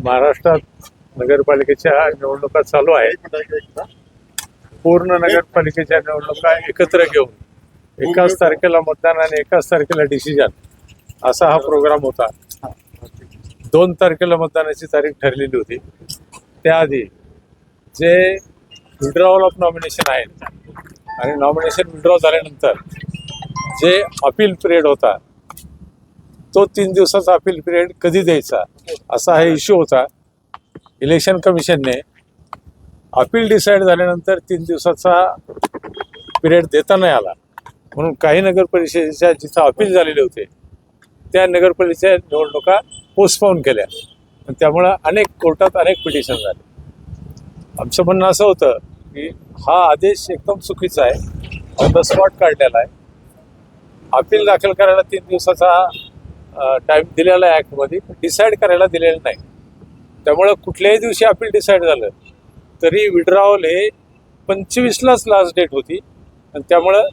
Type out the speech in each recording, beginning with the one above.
महाराष्ट्रात नगरपालिकेच्या निवडणुका चालू आहेत. पूर्ण नगरपालिकेच्या निवडणुका एकत्र घेऊन एकाच तारखेला मतदान आणि एकाच तारखेला डिसिजन असा हा प्रोग्राम होता. 2 तारखेला मतदानाची तारीख ठरलेली होती. त्याआधी जे विड्रॉवल ऑफ नॉमिनेशन आहेत आणि नॉमिनेशन विड्रॉ झाल्यानंतर जे अपील पिरियड होता तो 3 दिवसाचा अपील पिरियड कधी द्यायचा असा हा इश्यू होता. इलेक्शन कमिशनने अपील डिसाईड झाल्यानंतर 3 दिवसाचा पिरियड देता नाही आला म्हणून काही नगर परिषदेच्या जिथं अपील झालेले होते त्या नगरपालिकेच्या निवडणुका पोस्टपोन केल्या. त्यामुळं अनेक कोर्टात अनेक पिटिशन झाले. आमचं म्हणणं असं होतं की हा आदेश एकदम चुकीचा आहे, ऑन द स्पॉट काढलेला आहे. अपील दाखल करायला 3 दिवसाचा टाईम दिलेला आहे ॲक्टमध्ये, पण डिसाईड करायला दिलेलं नाही. त्यामुळं कुठल्याही दिवशी अपील डिसाईड झालं तरी विड्रॉवल हे 25लाच लास्ट डेट होती आणि त्यामुळं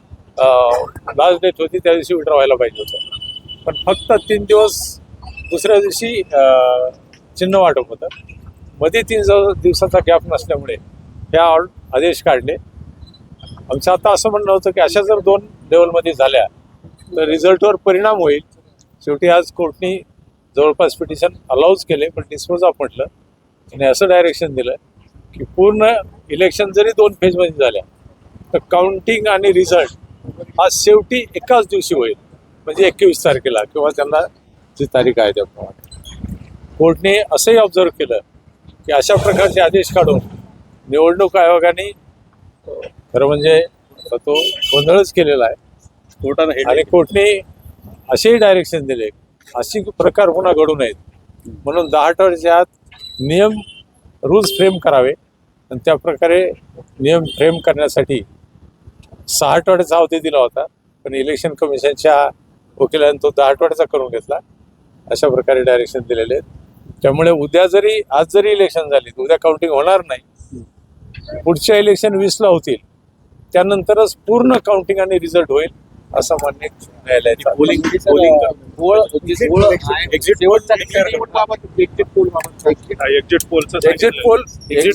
लास्ट डेट होती त्या दिवशी विड्रॉ व्हायला पाहिजे होतं. पण फक्त 3 दिवस दुसऱ्या दिवशी चिन्ह वाटप होतं. मध्ये 3 दिवसाचा गॅप नसल्यामुळे ह्या आदेश काढले. आमचं आता असं म्हणणं होतं की अशा जर 2 लेवलमध्ये झाल्या तर रिझल्टवर परिणाम होईल. शेवटी आज कोर्टनी जवळपास पिटिशन अलाउज केले पण डिस्पोज ऑफ म्हटलं आणि असं डायरेक्शन दिलं की पूर्ण इलेक्शन जरी 2 फेजमध्ये झाल्या तर काउंटिंग आणि रिझल्ट हा शेवटी एकाच दिवशी होईल, म्हणजे 21 तारखेला किंवा त्यांना जी तारीख आहे त्याप्रमाणे. कोर्टने असंही ऑब्झर्व केलं की अशा प्रकारचे आदेश काढून निवडणूक आयोगाने खरं म्हणजे तो गोंधळच केलेला आहे आणि कोर्टने असेही डायरेक्शन दिले अशी प्रकार पुन्हा घडू नयेत म्हणून 10 आठवड्याच्या आत नियम रूल्स फ्रेम करावे आणि त्या प्रकारे नियम फ्रेम करण्यासाठी 6 आठवड्याचा अवधी दिला होता पण इलेक्शन कमिशनच्या वकिलांनी तो 10 आठवड्याचा करून घेतला. अशा प्रकारे डायरेक्शन दिलेले आहेत. त्यामुळे आज जरी इलेक्शन झाली उद्या काउंटिंग होणार नाही. पुढच्या इलेक्शन 20ला होतील त्यानंतरच पूर्ण काउंटिंग आणि रिझल्ट होईल असं मान्य न्यायालयाचं. एक्झिट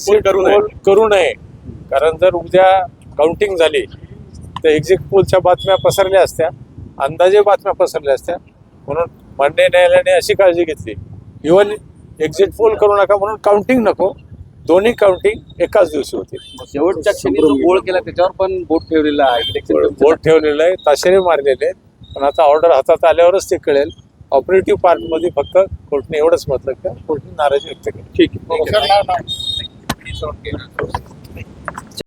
पोल करू नये, कारण जर उद्या काउंटिंग झाली तर एक्झिट पोलच्या बातम्या पसरल्या असत्या, अंदाजे बातम्या पसरल्या असत्या. म्हणून मान्य न्यायालयाने अशी काळजी घेतली इव्हन एक्झिट पोल करू नका म्हणून काउंटिंग नको, दोन्ही काउंटिंग एकाच दिवशी होतील. शेवटच्या क्षणी जो गोळ केला त्याच्यावर पण बोट ठेवलेला आहे, बोट ठेवलेलं आहे, ताशेरे मारलेले आहेत. पण आता ऑर्डर हातात आल्यावरच ते कळेल. ऑपरेटिव्ह पार्टमध्ये फक्त कोर्टने एवढंच म्हटलं की कोर्टने नाराजी व्यक्त केली. ठीक आहे.